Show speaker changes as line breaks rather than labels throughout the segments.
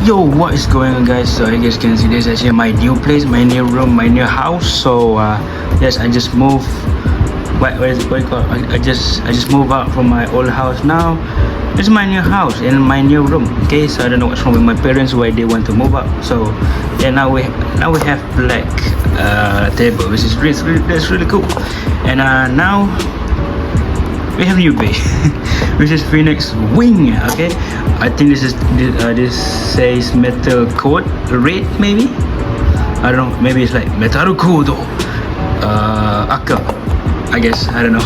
Yo, what is going on, guys? So you guys can see this is actually my new place, my new room, my new house. So yes, I just moved. What is what you call? I just moved out from my old house now. This is my new house and my new room. Okay, so I don't know what's wrong with my parents, why they want to move out. So yeah, now we have black table, which is that's really cool. And now we have new base, which is Phoenixwing. Okay, I think this says metal coat red, maybe. I don't know, maybe it's like metal coat aka, I guess, I don't know.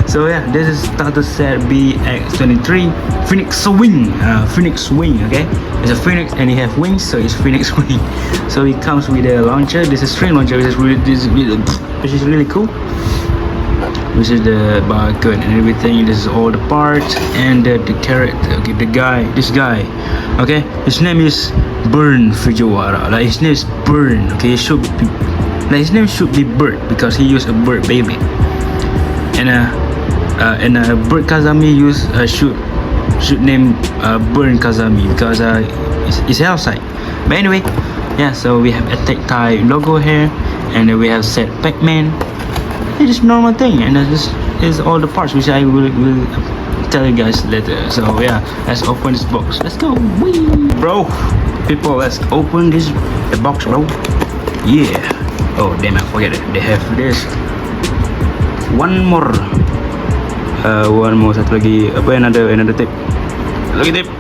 So yeah, this is starter set BX-23 Phoenixwing. Phoenixwing. Okay, it's a phoenix and it have wings, so it's Phoenixwing. So it comes with a launcher. This is string launcher, which is really cool. This is the barcode and everything. This is all the parts and the character. Okay, this guy. Okay, his name is Burn Fujiwara. Like his name is Burn. Okay, his name should be Bird because he used a bird baby. And Bird Kazami should name Burn Kazami because it's outside. But anyway, yeah. So we have Attack Type logo here, and then we have set Pac-Man. It's just normal thing, and this is all the parts which I will tell you guys later. So yeah, let's open this box. Let's go. Whee! Bro, people, let's open the box, bro. Yeah. Oh damn, I forget it. They have this. One more satu lagi. Apa another tape. Lagi tape.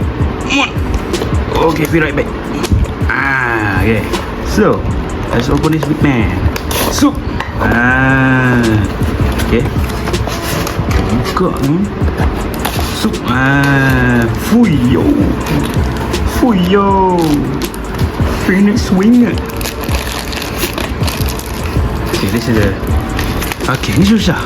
One. Okay, be right back. Okay. So let's open this big man. So okay. Buka kan. So Fuyo Phoenixwing. Okay, this is the. Okay, ini susah.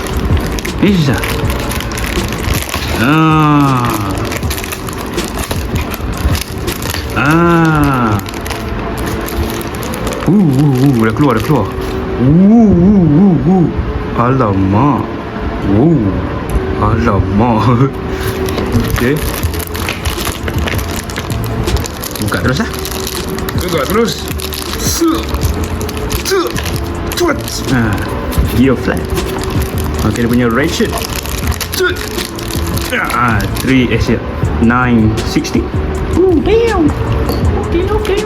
Dah keluar. Alamak. Okay. Buka terus. Gear flat. Okay, dia punya ratchet. 960. Damn. Okay.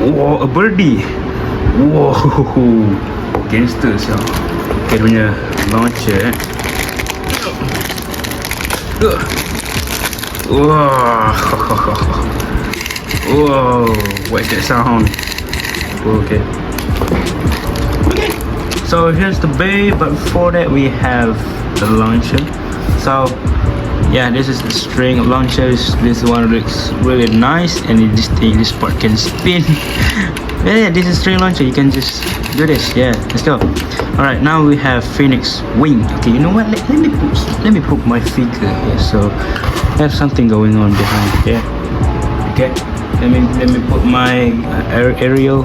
Wow, a birdie. Wow, gangster siap. Okay, dia punya launcher. Wow, what is that sound? Okay. So here's the bay, but before that we have the launcher. So yeah, this is the string launcher. This one looks really nice, and this part can spin. Yeah, this is string launcher. You can just do this. Yeah, let's go. All right, now we have Phoenixwing. Okay, you know what? Let me put my figure here. So I have something going on behind here. Okay, let me put my aerial.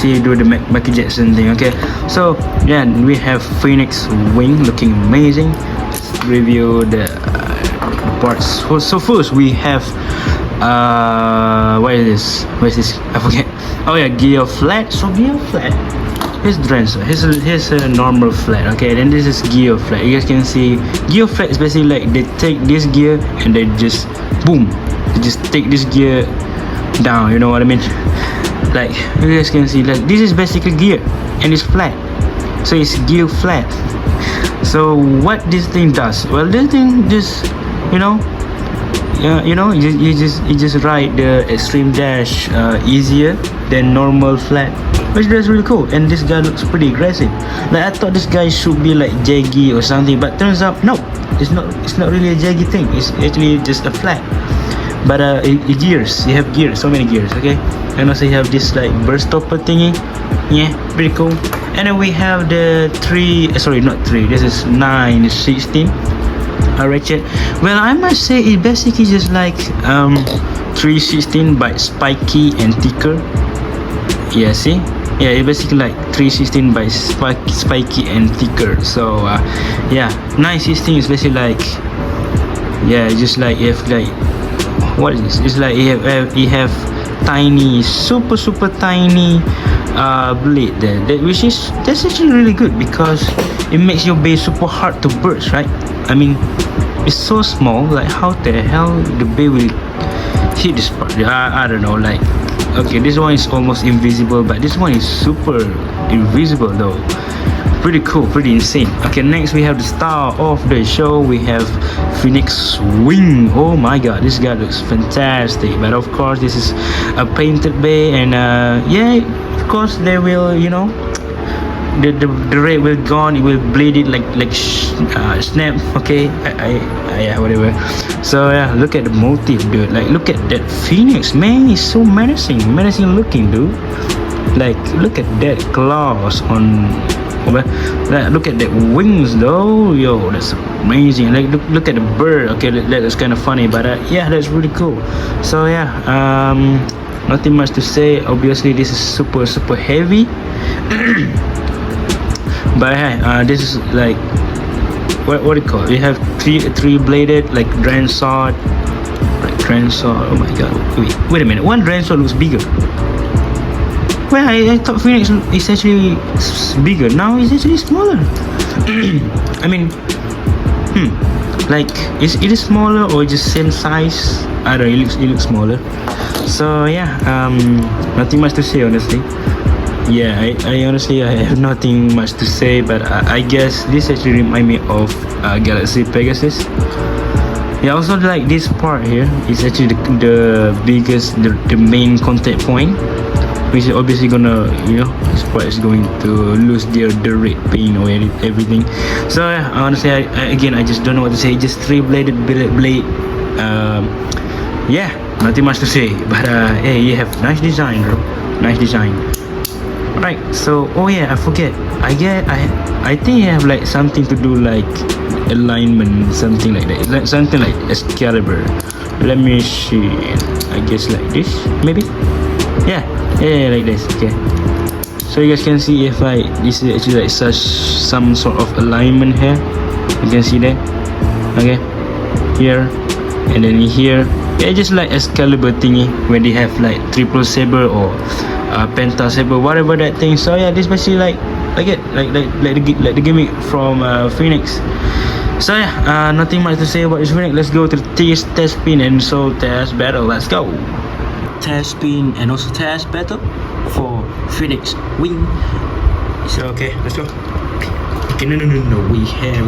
See, do the Michael Jackson thing. Okay, so yeah, we have Phoenixwing looking amazing. Let's review the parts. So first we have what is this? I forget. Oh yeah, gear flat. So gear flat. Here's the transfer. Here's a normal flat. Okay, then this is gear flat. You guys can see gear flat is basically like they take this gear and they just boom. They just take this gear down. You know what I mean? Like you guys can see, like this is basically gear and it's flat, so it's gear flat. So what this thing does? Well, this thing just you just ride the extreme dash easier than normal flat, which is really cool. And this guy looks pretty aggressive. Like I thought this guy should be like jaggy or something, but turns out no, it's not really a jaggy thing. It's actually just a flat. But gears, you have gears, so many gears. Okay, and also you have this like burst stopper thingy. Yeah, pretty cool. And then we have the not 3, this is 916 ratchet. Well, I must say it basically just like 316 but spiky and thicker. Yeah, see, yeah, it's basically like 316 by spiky and thicker. So yeah, 916 is basically like, yeah, just like you have like, what is this? It's like you have tiny, super tiny blade there, that's actually really good because it makes your base super hard to burst, right? I mean, it's so small, like how the hell the base will hit this part? I don't know, like, okay, this one is almost invisible, but this one is super invisible though. Pretty cool, pretty insane. Okay, next we have the star of the show. We have Phoenixwing. Oh my god, this guy looks fantastic. But of course, this is a painted bay, and yeah, of course they will, you know, the red will gone. It will bleed it like snap. Okay, yeah, whatever. So yeah, look at the motif, dude. Like, look at that Phoenix, man. He's so menacing looking, dude. Like, look at that claws on. Look at that wings though, yo, that's amazing. Like, look at the bird. Okay, that's kind of funny, but yeah, that's really cool. So yeah, nothing much to say. Obviously, this is super heavy. But hey, this is like, what do you call it? We have three bladed, like Grand Sword. Oh my god, wait a minute, one Grand Sword looks bigger. Well, I thought Phoenix is actually bigger. Now it's actually smaller. I mean, like, it is smaller or just same size? I don't know. It looks smaller. So yeah, nothing much to say, honestly. Yeah, I honestly, I have nothing much to say, but I guess this actually remind me of Galaxy Pegasus. Yeah, also like this part here is actually the biggest, the main contact point, which is obviously gonna, you know, this part is going to lose the red paint or everything. So yeah, honestly, I just don't know what to say. Just three-bladed blade. Yeah, nothing much to say. But hey, you have nice design, bro. Nice design. Right. So, oh yeah, I forget. I think you have like something to do like alignment, something like that. Like something like Excalibur. Let me see. I guess like this, maybe. Yeah, like this. Okay, so you guys can see if this is actually like some sort of alignment here. You can see that. Okay, here and then here. Yeah, just like Excalibur thingy when they have like triple saber or penta saber, whatever that thing. So yeah, this basically like the gimmick from Phoenix. So yeah, nothing much to say about this Phoenix. Let's go to the test spin and so test battle. Let's go. Test spin and also test battle for Phoenixwing. So okay, let's go. Okay, no, we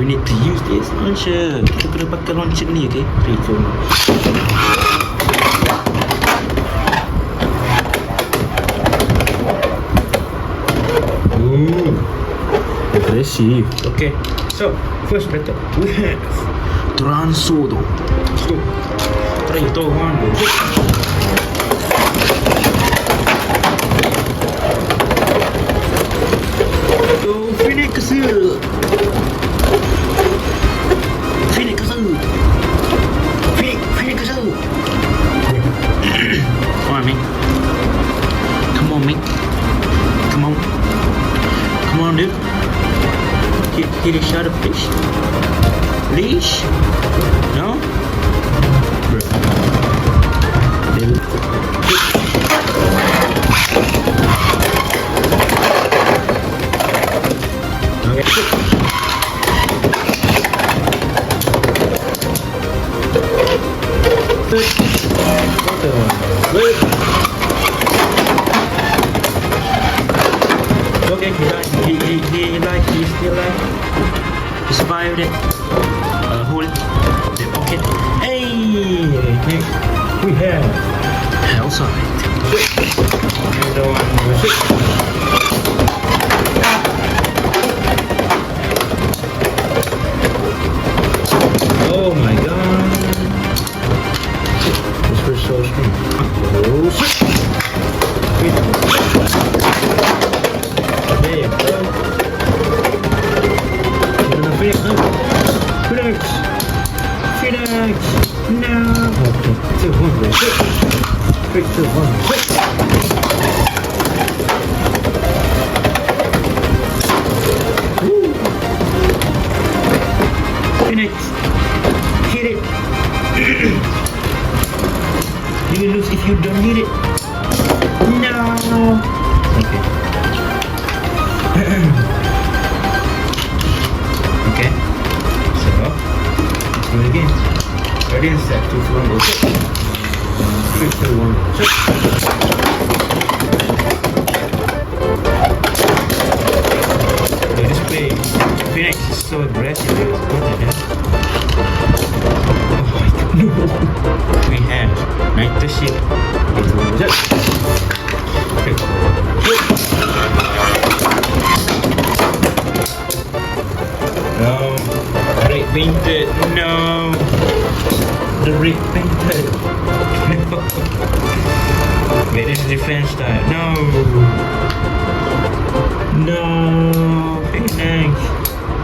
need to use this launcher. Kita kena pakai launcher ni, okay? 3, 4. Ooh, aggressive. Okay, so first battle we have Transodo. So, try to one. Come on, dude. Hit a shot of fish. Leash? No? Okay, he's still alive. He survived it. Hold the pocket. Hey, we have Hellside. Another one. Oh my god. This was so strong. Oh shit. There you go. Phoenix! No! Okay, 200. Quick 200. Ready and set. 3, 2, 1, go. 3, 2, 1, set. This play, Phoenix is so aggressive. What the hell? Oh my god, no! We have night to ship. No, red painted. No, the red painted. No. Wait, this is defense style. No. No, Phoenix.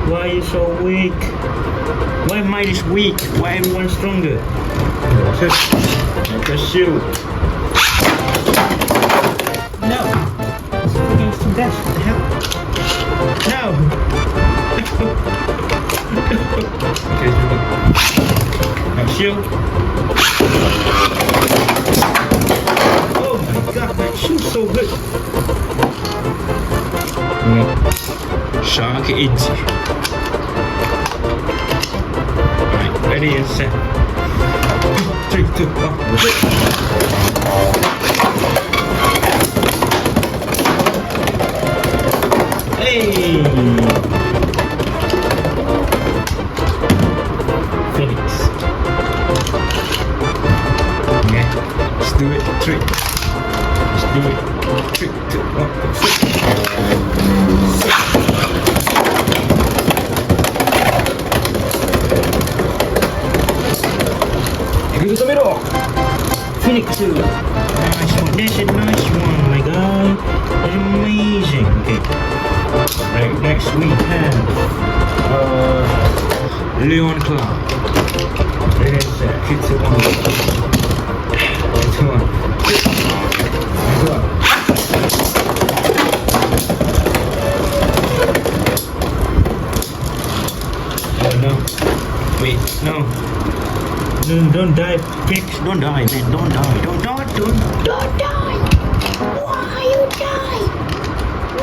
Why are you so weak? Why mine is weak? Why everyone stronger? Like a shoe. No. Against the desk. What the hell? No. Like shoe. Oh my god, that shoe's so good. Shark edge. Alright, ready and set. 3, 2, 1, hey! Phoenix. Okay, let's do it. 3. Let's do it. 3, 2, 1, 6. Go to the middle. Phoenix 2. Nice one. That's a nice one, my guy. That's amazing. Okay. Right, next we have Leon Cloud. Ready and set. 3, 2, 1. 2, 1. 2, 1. Oh no. Wait, no. Don't die, pigs. Don't die, man. Don't die. Don't die. Don't die. Why you die?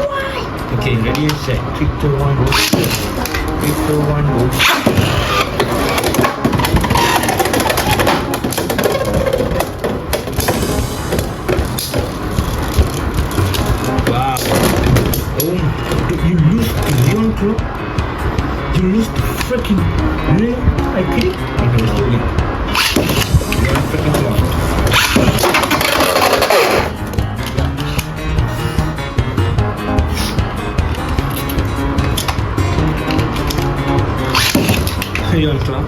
Why? Okay, ready and set. 3, 2, 1, go. 3, 2, 1, go. Wow. Oh, you lose the Leon Club? You lose the freaking Leon? I kidding? Okay, let's do it again. Leon freaking Club. Leon Club.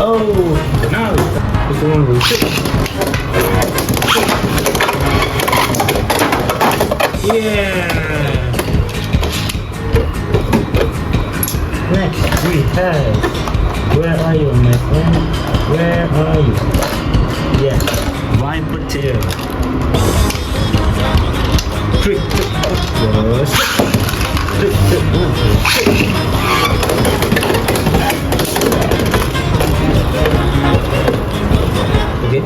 Oh, now this one will sit. Yeah. Next we have. Where are you, my friend? Where are you? Yeah. Viper tail. 3, 2, 1, go. 3, 2, 1. Okay.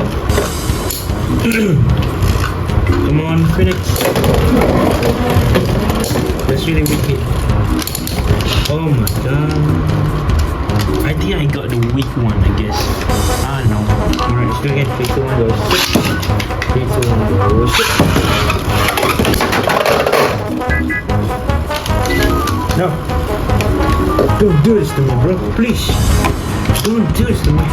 Come on, Phoenix. That's really wicked. Oh my god. I think I got the weak one, I guess. I don't know. Alright, let's do it again. 3, 2, 1, go. 3, 2, 1, go. No. Don't do this to me, bro. Please. Don't do this to me.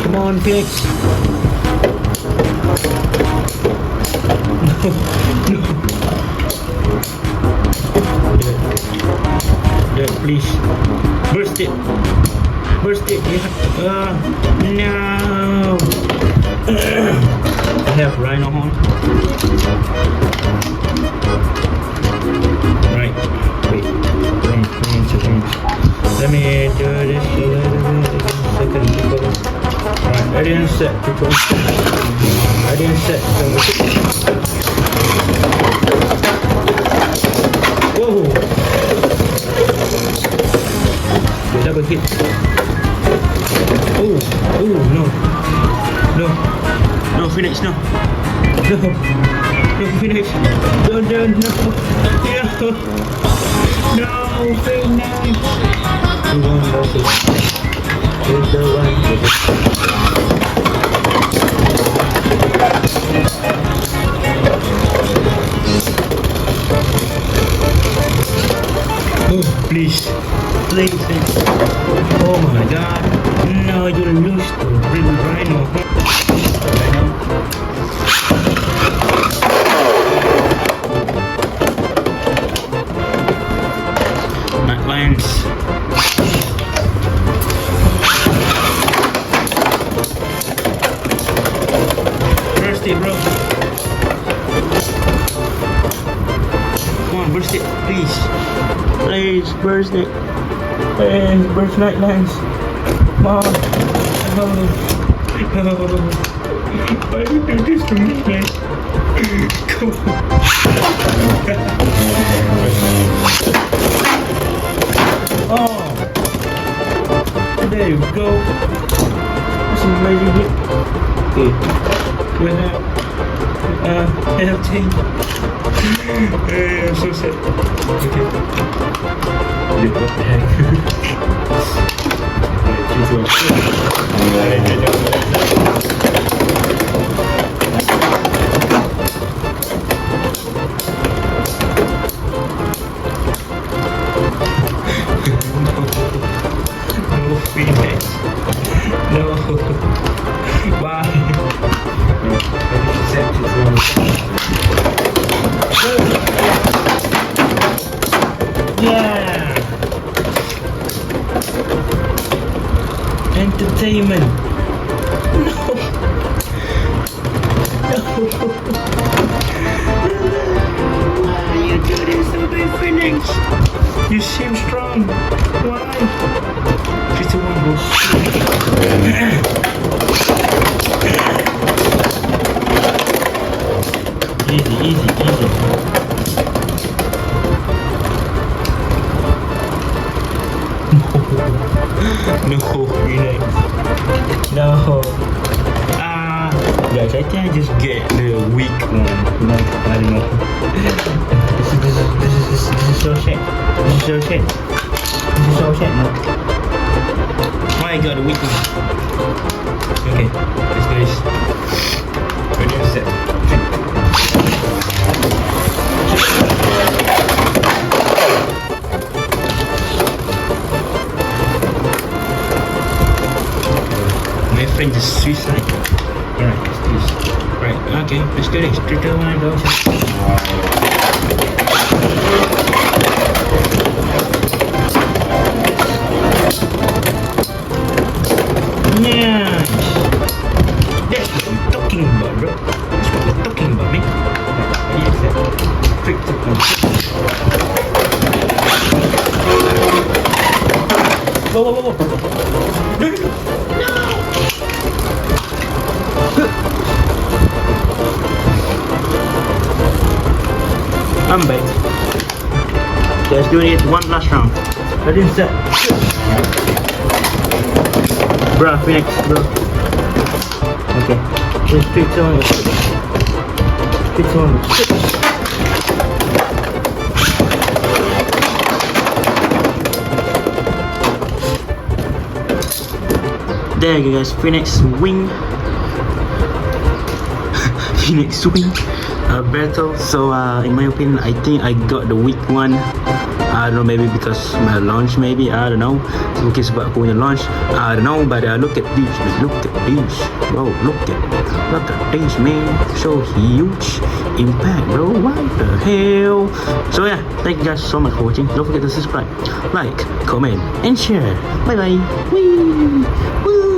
Come on, Pix. No. Do it, please. Burst it. Burst it. Yeah. No. I have rhino horn. Right. Wait. Let me do this a little bit. Second. Alright, ready and set, people. Ready and set. Whoa! Double hit. Oh, no. No. No, Phoenix, no. No. No, Phoenix. Don't, no. No. No, Phoenix. Come on, Rocky. Here's the one. Oh, please. Please. Oh my god. No, I don't lose the real rhino. Not Lance. Burst it, bro. Come on, burst it, please. Please, burst it. Please, burst Night Lance. Come on. Oh. Why do you do this to me, man? Come on. Oh. There you go. That's an amazing hit. Okay. With that. Penalty. I'm so sad. Okay. Dude, what the heck? No Phoenix. No. Why? Yeah. Entertainment. No. No. Why you do this to me, Phoenix? You seem strong. Why? 3, 2, 1, go. Easy, easy, easy. No, Phoenix. No. Guys, I think I just get the weak one. No, I don't know. This is so shit. This is so shit. This is so shit, no. Why I got the weak one? Okay, let's go this. Ready, set. My friend just suicide. Alright, let's do this. Right, okay, let's do this. 3, 2, 1, go. Nice. That's what I'm talking about, bro. That's what we're talking about, man. Yes, sir. Quick to come. Whoa, whoa, whoa, whoa. No, no, no. I'm back. Just doing it one last round. Ready and set. Bro, Phoenix, bro. Okay. Just 3, 2, 1. 3, 2, 1. There you go, guys. Phoenixwing. Phoenixwing. Battle. So in my opinion, I think I got the weak one. I don't know, maybe because my launch, maybe, I don't know. Mungkin sebab aku punya launch, I don't know. But look at this, man. Look at this, bro. Look at this, man. So huge impact, bro. What the hell? So yeah, thank you guys so much for watching. Don't forget to subscribe, like, comment, and share. Bye bye. Woo! Woo!